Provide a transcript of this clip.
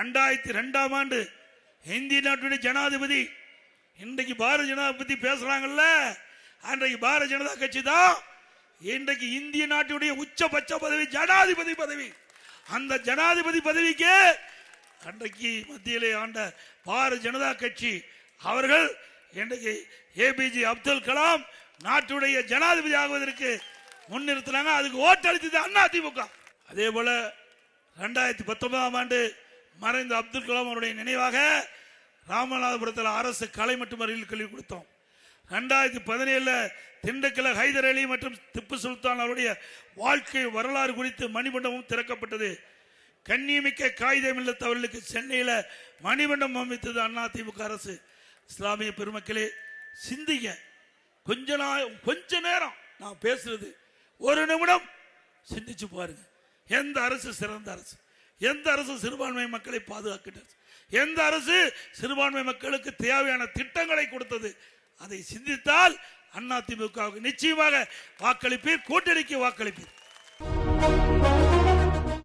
2002ஆம் ஆண்டு இந்திய நாட்டுடைய ஜனாதிபதி, இன்றைக்கு பாரதிய ஜனதா பத்தி பேசுறாங்கல்ல, அன்றைக்கு பாரதிய ஜனதா கட்சி தான் இன்றைக்கு இந்திய நாட்டுடைய உச்சபட்ச பதவி ஜனாதிபதி பதவி. அந்த ஜனாதிபதி பதவிக்கு அன்றைக்கு மத்தியிலே ஆண்ட பாரதிய ஜனதா கட்சி அவர்கள் இன்றைக்கு ஏபிஜே அப்துல் கலாம் நாட்டுடைய ஜனாதிபதி ஆகுவதற்கு முன்னிறுத்தினாங்க. அதுக்கு ஓட்டளித்தது அதிமுக. அதே போல 2019ஆம் ஆண்டு மறைந்த அப்துல் கலாம் அவருடைய நினைவாக ராமநாதபுரத்தில் அரசு கலை மற்றும் அறிவியல் கல்வி கொடுத்தோம். 2017 திண்டுக்கல்ல ஹைதர் அலி மற்றும் திப்பு சுல்தான் அவருடைய வாழ்க்கை வரலாறு குறித்து மணிமண்டபம் திறக்கப்பட்டது. கண்ணியமிக்க காகிதம் இல்லத்தவர்களுக்கு சென்னையில் மணிமண்டபம் அமைத்தது அதிமுக அரசு. இஸ்லாமிய பெருமக்களே, சிந்திங்க. கொஞ்ச நேரம் நான் பேசுறது ஒரு நிமிடம் சிந்திச்சு பாருங்க. எந்த அரசு சிறந்த அரசு? எந்த அரசு சிறுபான்மை மக்களை பாதுகாக்கிறது? எந்த அரசு சிறுபான்மை மக்களுக்கு தேவையான திட்டங்களை கொடுத்தது? அதை சிந்தித்தால் அதிமுகவுக்கு நிச்சயமாக வாக்களிப்பீர், கூட்டணிக்கு வாக்களிப்பீர்.